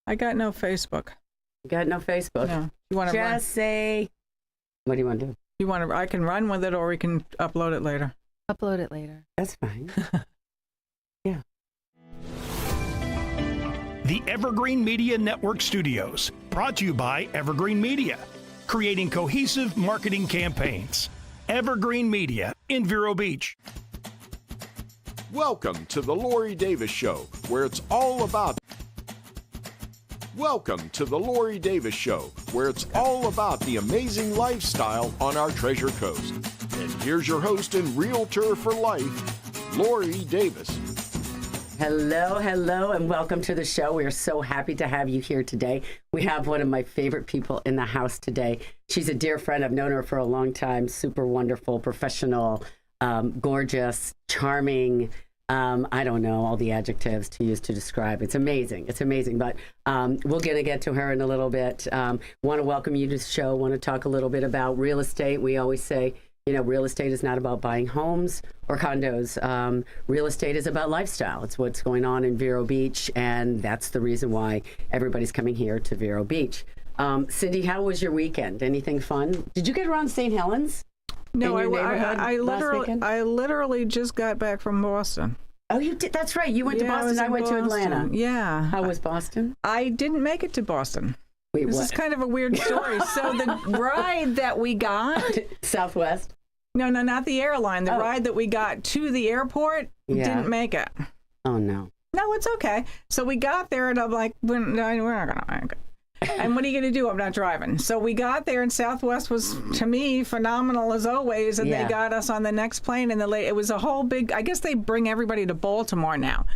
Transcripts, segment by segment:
I got no Facebook. You got no Facebook? No. You want to run? Just say, what do you want to do? You want to? I can run with it, or we can upload it later. Upload it later. That's fine. Yeah. The Evergreen Media Network Studios, brought to you by Evergreen Media, creating cohesive marketing campaigns. Evergreen Media in Vero Beach. Welcome to the Lori Davis Show, where it's all about. Welcome to the Lori Davis Show, where it's all about the amazing lifestyle on our Treasure Coast. And here's your host and realtor for life, Lori Davis. Hello, and welcome to the show. We are so happy to have you here today. We have one of my favorite people in the house today. She's a dear friend. I've known her for a long time. Super wonderful, professional, gorgeous, charming. I don't know all the adjectives to use to describe. It's amazing. It's amazing. But we're going to get to her in a little bit. Want to welcome you to the show. Want to talk a little bit about real estate. We always say, you know, real estate is not about buying homes or condos. Real estate is about lifestyle. It's what's going on in Vero Beach, and that's the reason why everybody's coming here to Vero Beach. Cindy, how was your weekend? Anything fun? Did you get around St. Helens? No, I literally just got back from Boston. Oh, you did? That's right. You went to Yeah, Boston. I went to Boston. Atlanta. Yeah. How was Boston? I didn't make it to Boston. Wait, This what? is kind of a weird story. So the ride that we got, Southwest? no, not the airline. The ride that we got to the airport didn't make it. Oh, no. No, it's okay. So we got there, and I'm like, we're not going to make it. And what are you going to do? I'm not driving. So we got there, and Southwest was, to me, phenomenal as always. And they got us on the next plane. And it was a whole big, I guess they bring everybody to Baltimore now.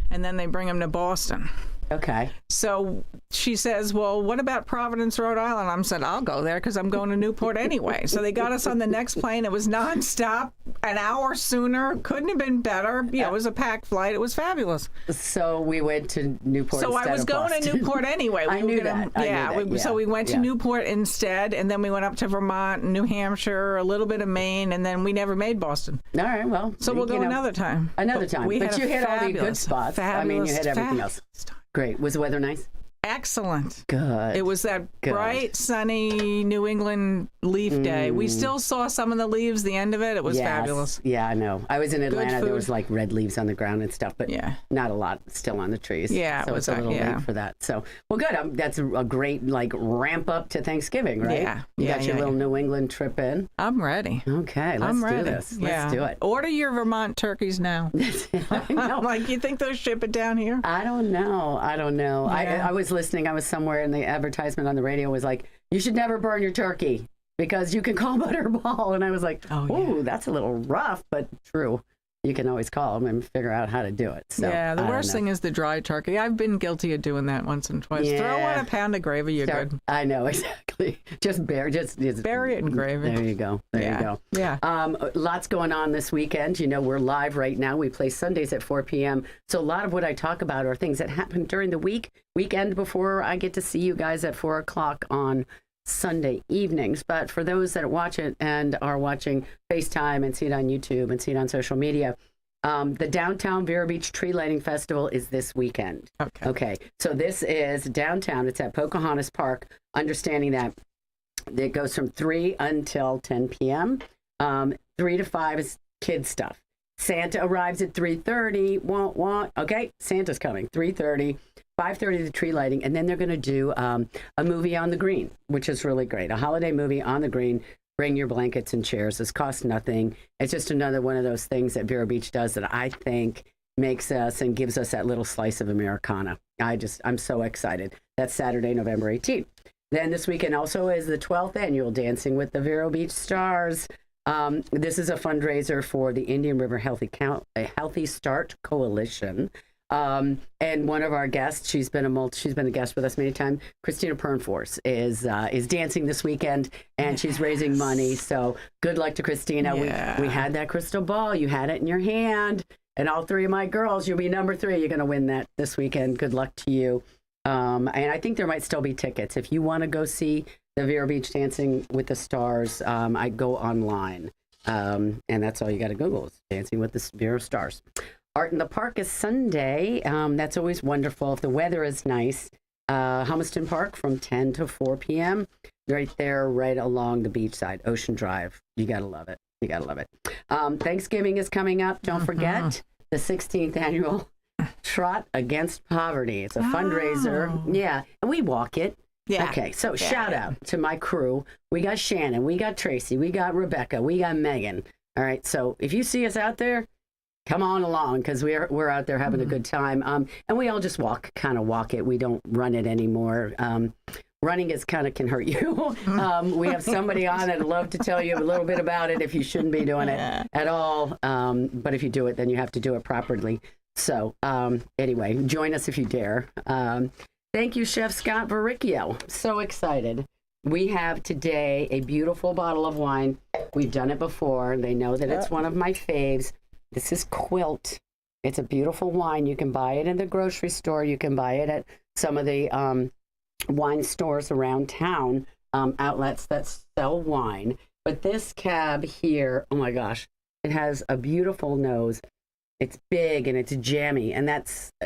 And then they bring them to Boston. Okay. So she says, well, what about Providence, Rhode Island? I said, I'll go there because I'm going to Newport anyway. So they got us on the next plane. It was nonstop, an hour sooner. Couldn't have been better. Yeah, it was a packed flight. It was fabulous. So we went to Newport So instead I was of going Boston. to Newport anyway. I knew that. So we went to Newport instead, and then we went up to Vermont, New Hampshire, a little bit of Maine, and then we never made Boston. All right, well. So we'll go another time. Another time. But you hit all the good spots. I mean, you hit everything else. Great. Was the weather nice? Excellent. Good. It was that bright, sunny New England leaf day. We still saw some of the leaves, the end of it. It was fabulous. Yeah, I know. I was in Atlanta. food. There was like red leaves on the ground and stuff, but not a lot still on the trees. Yeah, so it was it's a little late for that. So, well, good. That's a great like ramp up to Thanksgiving, right? Yeah. You got your little New England trip in. I'm ready. Okay, let's do this. Let's do it. Order your Vermont turkeys now. Like, you think they'll ship it down here? I don't know. Yeah. I was listening. I was somewhere, and the advertisement on the radio was like, "You should never burn your turkey because you can call Butterball." And I was like, "Oh, that's a little rough, but true. You can always call them and figure out how to do it." So, yeah, the worst thing is the dry turkey. I've been guilty of doing that once and twice. Throw in a pound of gravy, you're good. I know, exactly. Just bury it in gravy. There you go. There you go. Yeah. Lots going on this weekend. You know, we're live right now. We play Sundays at 4 p.m. So a lot of what I talk about are things that happen during the weekend before I get to see you guys at 4 o'clock on Sunday evenings. But for those that watch it and are watching FaceTime and see it on YouTube and see it on social media, the Downtown Vero Beach Tree Lighting Festival is this weekend. Okay. So this is downtown. It's at Pocahontas Park, understanding that it goes from 3 until 10 p.m. 3 to 5 is kid stuff. Santa arrives at 3:30. Okay, Santa's coming. 3:30. 5:30 the tree lighting, and then they're going to do a movie on the green, which is really great. A holiday movie on the green. Bring your blankets and chairs. This costs nothing. It's just another one of those things that Vero Beach does that I think makes us and gives us that little slice of Americana. I'm so excited. That's Saturday, November 18th. Then this weekend also is the 12th annual Dancing with the Vero Beach Stars. This is a fundraiser for the Indian River Healthy Start Coalition. And one of our guests, she's been a guest with us many times, Christina Pernforce is dancing this weekend, and she's raising money. So good luck to Christina. Yeah. We had that crystal ball. You had it in your hand, and all three of my girls, you'll be number 3. You're going to win that this weekend. Good luck to you. And I think there might still be tickets. If you want to go see the Vero Beach Dancing with the Stars, I go online. And that's all you got to Google is Dancing with the Vero Stars. Art in the Park is Sunday. That's always wonderful if the weather is nice. Humiston Park from 10 to 4 p.m. Right there, right along the beachside, Ocean Drive. You got to love it. You got to love it. Thanksgiving is coming up. Don't forget the 16th annual Trot Against Poverty. It's a fundraiser. Yeah. And we walk it. Yeah. Okay. So shout out to my crew. We got Shannon. We got Tracy. We got Rebecca. We got Megan. All right. So if you see us out there, come on along because we're out there having a good time. And we all just kind of walk it. We don't run it anymore. Running is kind of can hurt you. We have somebody on that'd love to tell you a little bit about it if you shouldn't be doing it at all. But if you do it, then you have to do it properly. So anyway, join us if you dare. Thank you, Chef Scott Verricchio. So excited. We have today a beautiful bottle of wine. We've done it before. They know that it's one of my faves. This is Quilt. It's a beautiful wine. You can buy it in the grocery store. You can buy it at some of the wine stores around town, outlets that sell wine. But this cab here, oh my gosh, it has a beautiful nose. It's big and it's jammy, and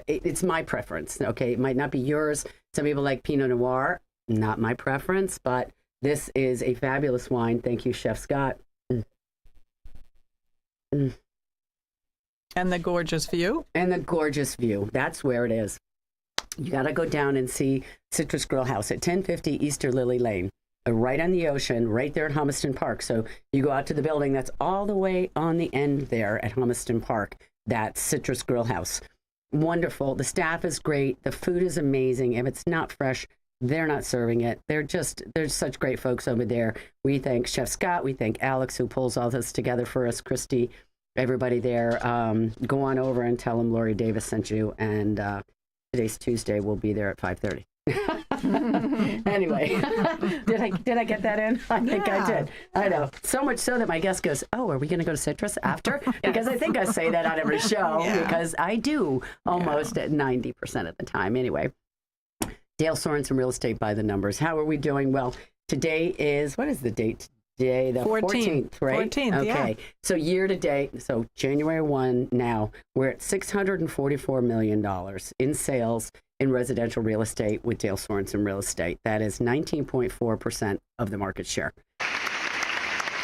it's my preference. Okay, it might not be yours. Some people like Pinot Noir. Not my preference, but this is a fabulous wine. Thank you, Chef Scott. And the gorgeous view. And the gorgeous view. That's where it is. You got to go down and see Citrus Grill House at 1050 Easter Lily Lane, right on the ocean, right there at Humiston Park. So you go out to the building that's all the way on the end there at Humiston Park. That's Citrus Grill House. Wonderful. The staff is great. The food is amazing. If it's not fresh, they're not serving it. They're such great folks over there. We thank Chef Scott. We thank Alex, who pulls all this together for us, Christy, everybody there. Go on over and tell them Lori Davis sent you. And today's Tuesday. We'll be there at 5:30. Anyway, did I get that in? I think I did. I know. So much so that my guest goes, "Oh, are we going to go to Citrus after?" Because I think I say that on every show because I do almost at 90% of the time. Anyway, Dale Sorensen Real Estate by the Numbers. How are we doing? Well, today is, what is the date? Today, the 14th, right? 14th, okay. So year to date, so January 1 now, we're at $644 million in sales in residential real estate with Dale Sorensen Real Estate. That is 19.4% of the market share.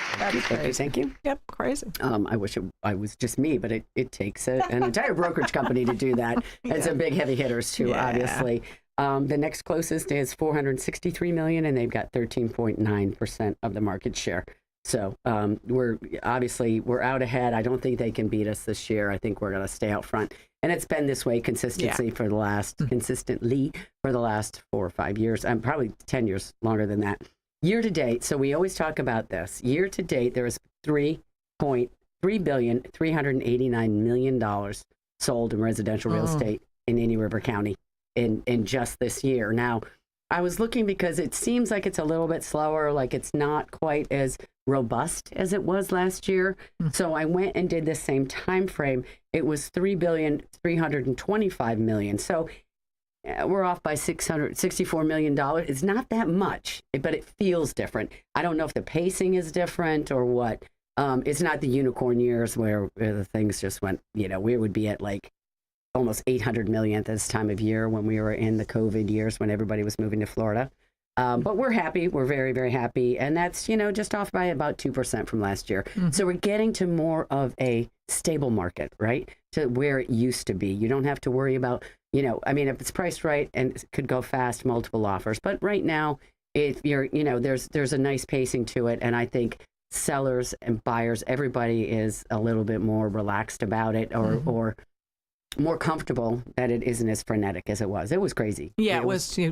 Thank you. Yep, crazy. I wish I was just me, but it takes an entire brokerage company to do that. And some big heavy hitters too, obviously. The next closest is $463 million, and they've got 13.9% of the market share. So we're out ahead. I don't think they can beat us this year. I think we're going to stay out front, and it's been this way consistently for the last 4 or 5 years, and probably 10 years longer than that. Year to date. So we always talk about this. Year to date, there is $3.389 million sold in residential real estate in Indian River County. In just this year. Now, I was looking because it seems like it's a little bit slower, like it's not quite as robust as it was last year. So I went and did the same time frame. It was $3.325 billion. So we're off by $664 million. It's not that much, but it feels different. I don't know if the pacing is different or what. It's not the unicorn years where the things just went, we would be at like almost 800 million at this time of year when we were in the COVID years when everybody was moving to Florida. But we're happy. We're very, very happy. And that's, just off by about 2% from last year. So we're getting to more of a stable market, right? To where it used to be. You don't have to worry about, if it's priced right and it could go fast, multiple offers. But right now, if you're, there's a nice pacing to it. And I think sellers and buyers, everybody is a little bit more relaxed about it or more comfortable that it isn't as frenetic as it was. It was crazy. Yeah, it was too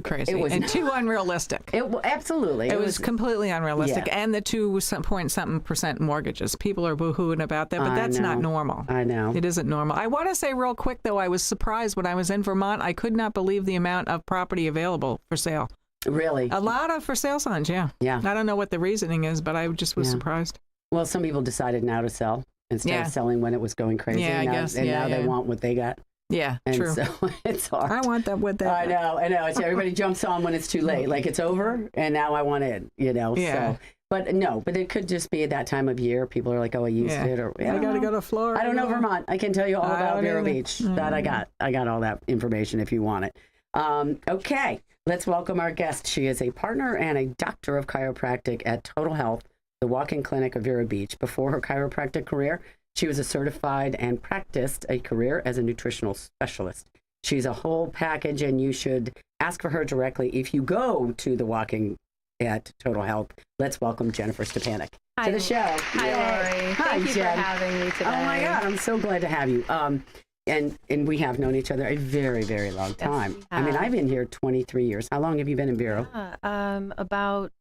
crazy. It was too unrealistic. Absolutely. It was completely unrealistic. Yeah. And the 2.something% mortgages. People are boohooing about that, but that's not normal. I know. It isn't normal. I want to say real quick, though, I was surprised when I was in Vermont. I could not believe the amount of property available for sale. Really? A lot of for sale signs, yeah. Yeah. I don't know what the reasoning is, but I just was surprised. Well, some people decided now to sell instead of selling when it was going crazy. Yeah, I guess. And now they want what they got. Yeah, and true. So it's hard. I want that with that. I know. It's, everybody jumps on when it's too late. Like it's over and now I want it, Yeah. So, but it could just be at that time of year. People are like, oh, I used it. Or I got to go to Florida. I don't know Vermont. I can tell you all about Vero Beach. That I got all that information if you want it. Okay, let's welcome our guest. She is a partner and a doctor of chiropractic at Total Health, the walk-in clinic of Vero Beach. Before her chiropractic career, she was a certified and practiced a career as a nutritional specialist. She's a whole package, and you should ask for her directly if you go to the walk-in at Total Health. Let's welcome Jennifer Stepanek to the show. Hi, Yay. Lori. Hi, Thank you Jen. for having me today. Oh my God, I'm so glad to have you. And we have known each other a very, very long time. we I mean, have. I've been here 23 years. How long have you been in Vero? About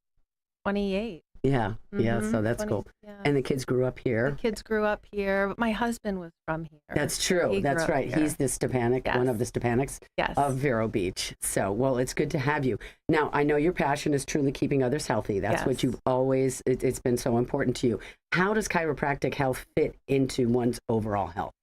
28. Yeah, yeah. Mhm, So that's 20 cool. Yeah. And the kids grew up here. The kids grew up here, but my husband was from here. That's true. He That's grew up right. here. He's the Stepanek, one Yes. of the Stepaneks Yes. of Vero Beach. So, well, it's good to have you. Now, I know your passion is truly keeping others healthy. That's what Yes. you've always, it's been so important to you. How does chiropractic health fit into one's overall health?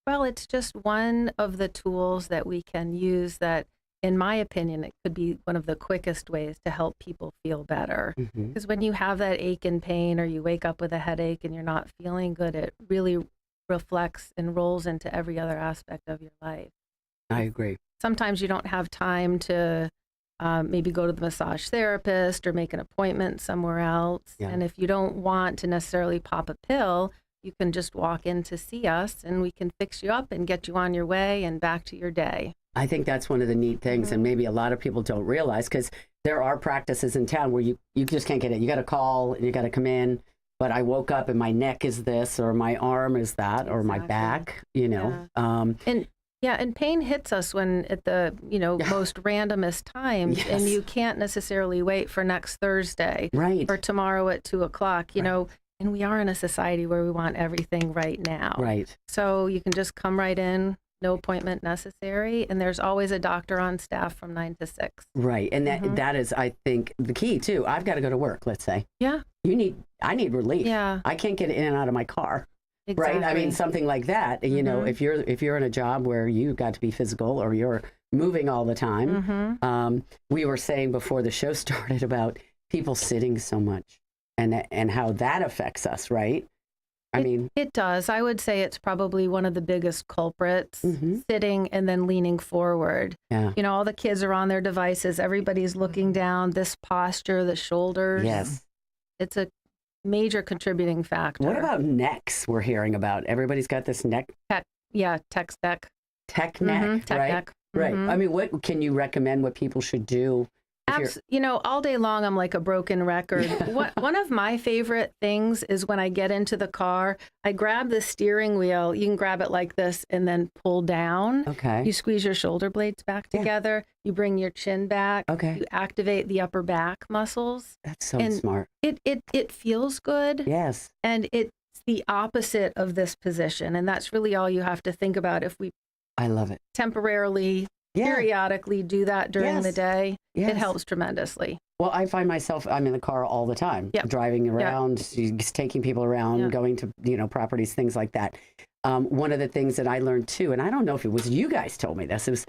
Well, it's just one of the tools that we can use that, in my opinion, it could be one of the quickest ways to help people feel better. Mm-hmm. Because when you have that ache and pain, or you wake up with a headache and you're not feeling good, it really reflects and rolls into every other aspect of your life. I agree. Sometimes you don't have time to maybe go to the massage therapist or make an appointment somewhere else. Yeah. And if you don't want to necessarily pop a pill, you can just walk in to see us and we can fix you up and get you on your way and back to your day. I think that's one of the neat things, and maybe a lot of people don't realize, because there are practices in town where you just can't get it. You got to call and you got to come in. But I woke up and my neck is this, or my arm is that, or my Exactly. back, you know. And pain hits us when at the, most randomest times, Yes. and you can't necessarily wait for next Thursday Right. or tomorrow at 2:00, you know, and we are in a society where we want everything right now. Right. So you can just come right in, no appointment necessary, and there's always a doctor on staff from 9 to 6. Right. And that is, I think, the key too. I've got to go to work, let's say. Yeah, I need relief. yeah, I can't get in and out of my car. exactly. Right. I mean, something like that. You know, if you're in a job where you got to be physical or you're moving all the time. We were saying before the show started about people sitting so much and how that affects us, right? I mean, It does. I would say it's probably one of the biggest culprits, sitting and then leaning forward. yeah. You know, all the kids are on their devices. Everybody's looking down. This posture, the shoulders. Yes. It's a major contributing factor. What about necks we're hearing about? Everybody's got this neck, tech neck? tech neck, Tech right? neck. Right. Mhm. I mean, what can you recommend what people should do? If you're- You know, all day long, I'm like a broken record. One of my favorite things is when I get into the car, I grab the steering wheel. You can grab it like this and then pull down. Okay. You squeeze your shoulder blades back Yeah. together. You bring your chin back. Okay. You activate the upper back muscles. That's so and smart. It feels good. Yes. And it's the opposite of this position. And that's really all you have to think about. If we I love it. temporarily, Yeah. periodically do that during the Yes. day, Yes. it helps tremendously. Well, I find myself, I'm in the car all the time, Yep. driving around, just taking people around, Yeah. going to, properties, things like that. One of the things that I learned too, and I don't know if it was you guys told me this, it was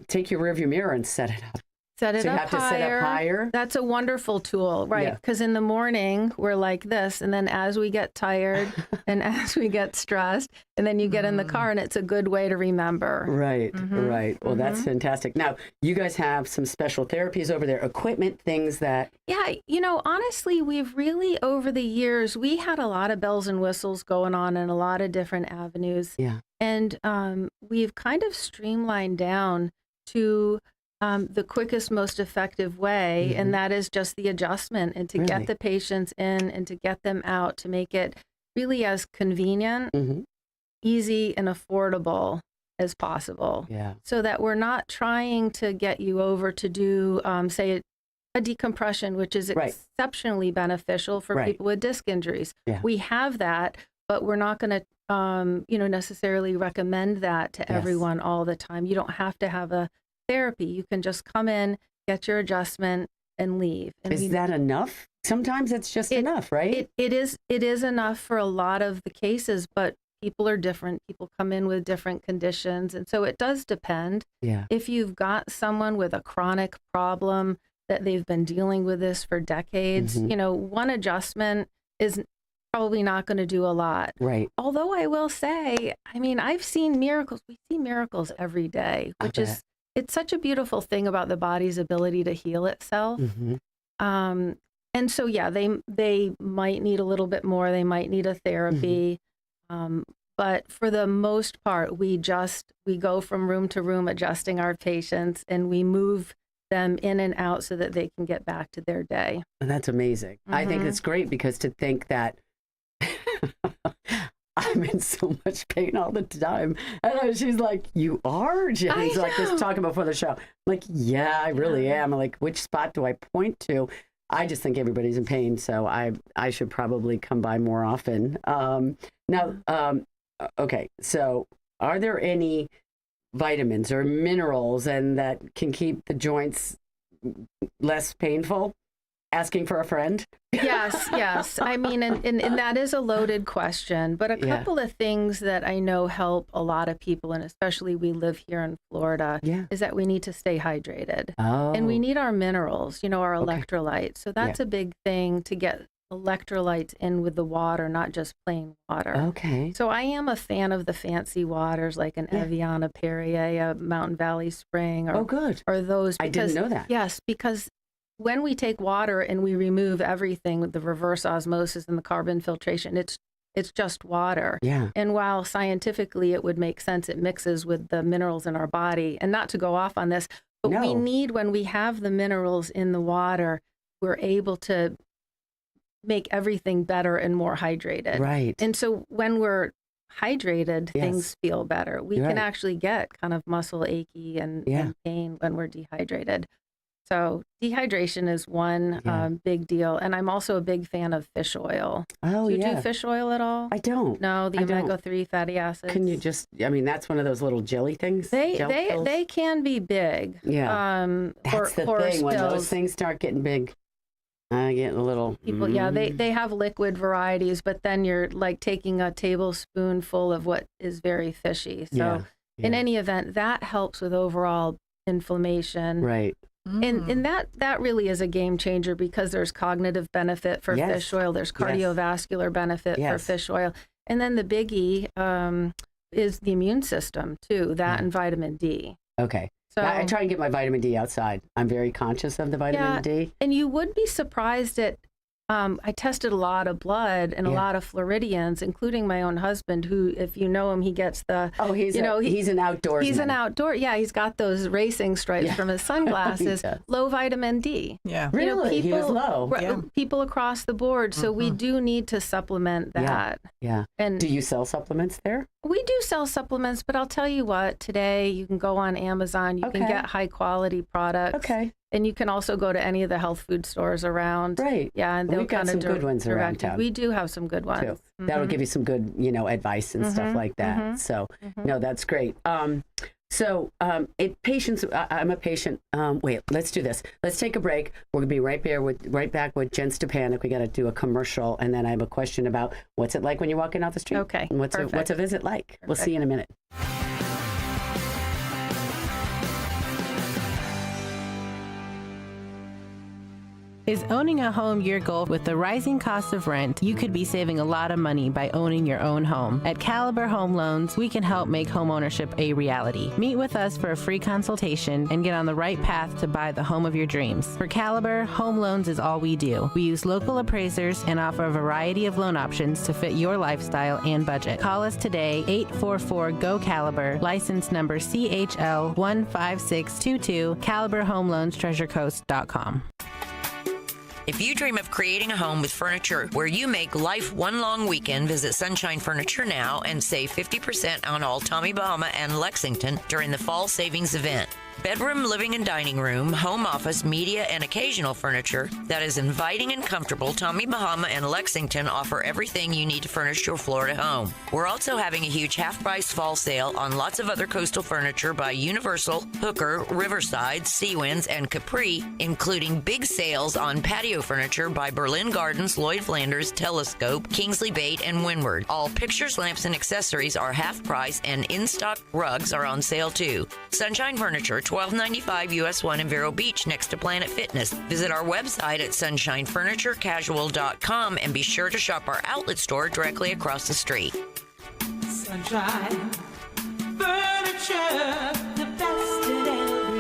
take your rearview mirror and set it up. Set it So you up have to higher. sit up higher? That's a wonderful tool, right? Yeah. Because in the morning, we're like this. And then as we get tired and as we get stressed, and then you get in the car, and it's a good way to remember. Right, right. Well, that's fantastic. Now, you guys have some special therapies over there, equipment, things that, Yeah, you know, honestly, we've really, over the years, we had a lot of bells and whistles going on in a lot of different avenues. yeah, And we've kind of streamlined down to the quickest, most effective way, and that is just the adjustment and to Really? get the patients in and to get them out, to make it really as convenient, easy, and affordable as possible. yeah, So that we're not trying to get you over to do, say, a decompression, which is Right. exceptionally beneficial for Right. people with disc injuries. Yeah. We have that, but we're not going to, necessarily recommend that to Yes. everyone all the time. You don't have to have a therapy. You can just come in, get your adjustment, and leave. And Is that enough? Sometimes it's just enough, right? it is enough for a lot of the cases, but people are different. People come in with different conditions, and so it does depend. Yeah. If you've got someone with a chronic problem that they've been dealing with this for decades, one adjustment is probably not going to do a lot. Right. Although I will say, I mean, I've seen miracles. We see miracles every day, I which is, it's such a beautiful thing about the body's ability to heal itself. Mm-hmm. And so, yeah, they might need a little bit more. They might need a therapy. But for the most part, we go from room to room adjusting our patients, and we move them in and out so that they can get back to their day. And that's amazing. I think it's great, because to think that I'm in so much pain all the time. And she's like, you are? Jenny's like this talking before the show. I'm like, yeah, I really am. I'm like, which spot do I point to? I just think everybody's in pain, so I should probably come by more often. Okay, so are there any vitamins or minerals and that can keep the joints less painful? Asking for a friend? Yes. I mean, and that is a loaded question, but a couple of things that I know help a lot of people, and especially we live here in Florida, is that we need to stay hydrated. And we need our minerals, our electrolytes. So that's a big thing, to get electrolytes in with the water, not just plain water. Okay. So I am a fan of the fancy waters, like an Evian, a Perrier, a Mountain Valley Spring, or good. Or those. I didn't know that. Yes, because when we take water and we remove everything with the reverse osmosis and the carbon filtration, it's just water. Yeah. And while scientifically it would make sense, it mixes with the minerals in our body. And not to go off on this, but we need, when we have the minerals in the water, we're able to make everything better and more hydrated. Right. And so when we're hydrated, things feel better. We can actually get kind of muscle achy and pain when we're dehydrated. So dehydration is one big deal. And I'm also a big fan of fish oil. Oh, do you do fish oil at all? I don't. No, the omega-3 fatty acids. Can you just, that's one of those little jelly things? They can be big. Yeah. That's the thing. When those things start getting big, I get a little... People, they have liquid varieties, but then you're like taking a tablespoonful of what is very fishy. So in any event, that helps with overall inflammation. Right. And that really is a game changer, because there's cognitive benefit for fish oil. There's cardiovascular benefit for fish oil. And then the biggie is the immune system too, that and vitamin D. Okay. So I try and get my vitamin D outside. I'm very conscious of the vitamin D. And you would be surprised at, I tested a lot of blood and a lot of Floridians, including my own husband, who, if you know him, he gets the... Oh, he's an outdoorsman. He's an outdoor... Yeah, he's got those racing stripes from his sunglasses. Low vitamin D. Yeah. Really? He was low. People across the board. So we do need to supplement that. Yeah. And do you sell supplements there? We do sell supplements, but I'll tell you what, today you can go on Amazon. You can get high quality products. Okay. And you can also go to any of the health food stores around. Right. Yeah, and they'll we've got some good ones around town. We do have some good ones. Too. That'll give you some good, advice and stuff like that. So, no, that's great. Patients, I'm a patient. Wait, let's do this. Let's take a break. We're going to be right back with Jen Stepanek. We got to do a commercial, and then I have a question about what's it like when you're walking out the street. Okay. And what's a visit like? Perfect. We'll see you in a minute. Is owning a home your goal? With the rising cost of rent, you could be saving a lot of money by owning your own home. At Caliber Home Loans, we can help make home ownership a reality. Meet with us for a free consultation and get on the right path to buy the home of your dreams. For Caliber, home loans is all we do. We use local appraisers and offer a variety of loan options to fit your lifestyle and budget. Call us today, 844-GO-CALIBER, license number CHL15622, Caliber Home Loans, TreasureCoast.com. If you dream of creating a home with furniture where you make life one long weekend, visit Sunshine Furniture now and save 50% on all Tommy Bahama and Lexington during the fall savings event. Bedroom, living, and dining room, home office, media, and occasional furniture that is inviting and comfortable, Tommy Bahama and Lexington offer everything you need to furnish your Florida home. We're also having a huge half-price fall sale on lots of other coastal furniture by Universal, Hooker, Riverside, Seawinds, and Capri, including big sales on patio furniture by Berlin Gardens, Lloyd Flanders, Telescope, Kingsley Bait, and Windward. All pictures, lamps, and accessories are half price, and in-stock rugs are on sale too. Sunshine Furniture, 1295 US 1 in Vero Beach, next to Planet Fitness. Visit our website at sunshinefurniturecasual.com and be sure to shop our outlet store directly across the street. Sunshine Furniture, the best in every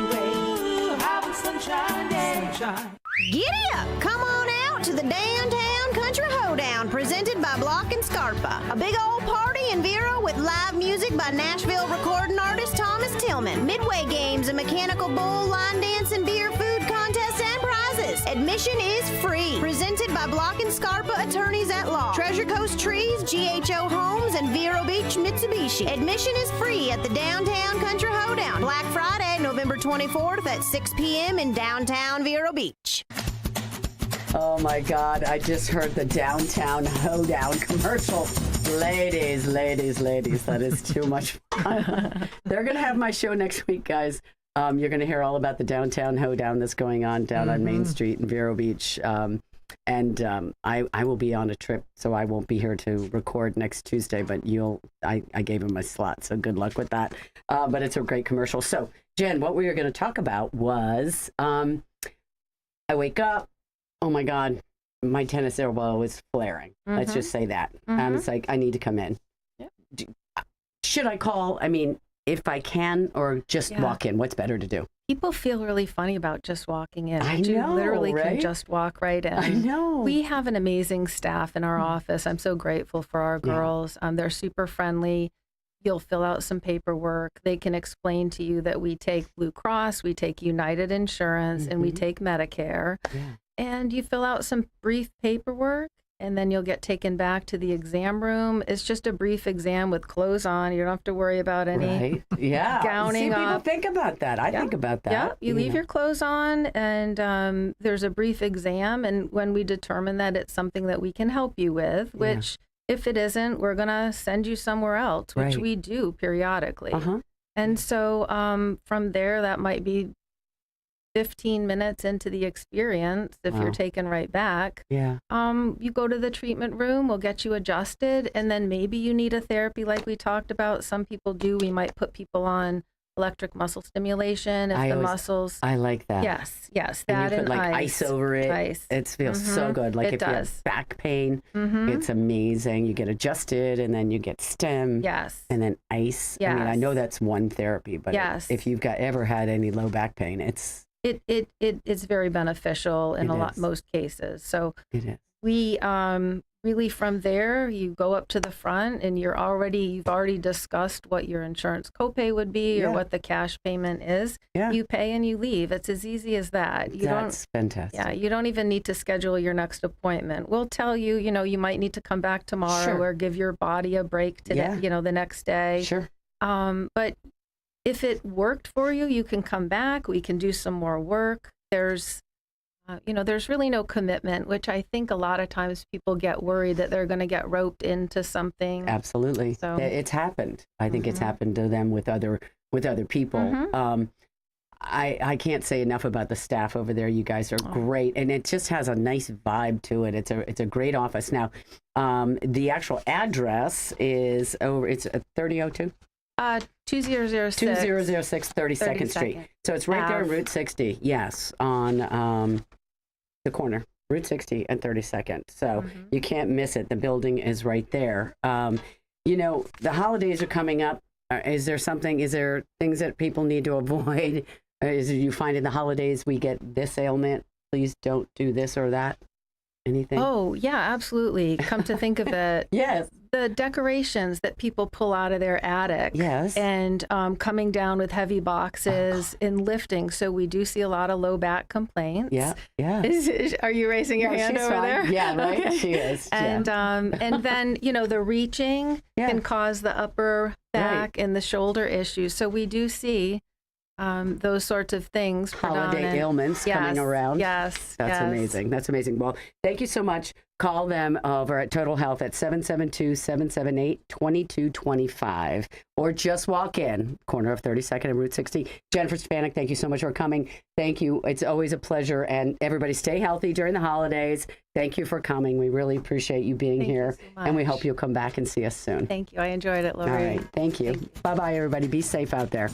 Downtown Country Hoedown, presented by Block and Scarpa. A big old party in Vero with live music by Nashville recording artist Thomas Tillman. Midway games, a mechanical bull, line dance, and beer food contests and prizes. Admission is free. Presented by Block and Scarpa Attorneys at Law. Treasure Coast Trees, GHO Homes, and Vero Beach Mitsubishi. Admission is free at the Downtown Country Hoedown. Black Friday, November 24th at 6 p.m. in downtown Vero Beach. Oh my God, I just heard the Downtown Hoedown commercial. Ladies, that is too much fun. They're going to have my show next week, guys. You're going to hear all about the Downtown Hoedown that's going on down on Main Street in Vero Beach. And I will be on a trip, so I won't be here to record next Tuesday, but I gave him my slot, so good luck with that. But it's a great commercial. So, Jen, what we were going to talk about was I wake up, oh my God, my tennis elbow is flaring. Let's just say that. It's like, I need to come in. Yep. Should I call? I mean, if I can, or just walk in, what's better to do? People feel really funny about just walking in. I You know, literally right? can just walk right in. I know. We have an amazing staff in our office. I'm so grateful for our girls. They're super friendly. You'll fill out some paperwork. They can explain to you that we take Blue Cross, we take United Insurance, and we take Medicare. Yeah. And you fill out some brief paperwork, and then you'll get taken back to the exam room. It's just a brief exam with clothes on. You don't have to worry about any gowning See, people up. think about that. I think about that. Yeah, you leave your clothes on, and there's a brief exam. And when we determine that it's something that we can help you with, which if it isn't, we're going to send you somewhere else, which we do periodically. And so from there, that might be 15 minutes into the experience, if you're taken right back, you go to the treatment room, we'll get you adjusted, and then maybe you need a therapy like we talked about. Some people do. We might put people on electric muscle stimulation if muscles. I like that. Yes, And that you put like ice over it. It feels so good. Like if you have back pain, it's amazing. You get adjusted, and then you get stim. Yes. And then ice. I mean, I know that's one therapy, but if you've ever had any low back pain, it's very beneficial in most cases. So it is. We really from there, you go up to the front, and you've already discussed what your insurance copay would be or what the cash payment is. You pay and you leave. It's as easy as that. That's fantastic. Yeah, you don't even need to schedule your next appointment. We'll tell you, you might need to come back tomorrow or give your body a break today, the next day. Sure. But if it worked for you, you can come back. We can do some more work. There's really no commitment, which I think a lot of times people get worried that they're going to get roped into something. Absolutely. So it's happened. I think it's happened to them with other people. I can't say enough about the staff over there. You guys are great, and it just has a nice vibe to it. It's a great office. Now, the actual address is it's 3002. 2006. 2006 32nd Street. So it's right there on Route 60. Yes, on the corner, Route 60 and 32nd. So you can't miss it. The building is right there. The holidays are coming up. Is there things that people need to avoid? You find in the holidays we get this ailment? Please don't do this or that. Anything? Oh, yeah, absolutely. Come to think of it. Yes. The decorations that people pull out of their attic. Yes. And coming down with heavy boxes and lifting. So we do see a lot of low back complaints. Yeah. Are you raising your hand over there? Yeah, right. Okay. She is. And and then, the reaching can cause the upper back and the shoulder issues. So we do see those sorts of things. Holiday ailments coming around. Yes. That's amazing. That's amazing. Well, thank you so much. Call them over at Total Health at 772-778-2225 or just walk in, corner of 32nd and Route 60. Jennifer Spanik, thank you so much for coming. Thank you. It's always a pleasure. And everybody stay healthy during the holidays. Thank you for coming. We really appreciate you being here. You so and we hope you'll come back and see us soon. Thank you. I enjoyed it, Lori. All right. Thank you. Bye-bye, everybody. Be safe out there.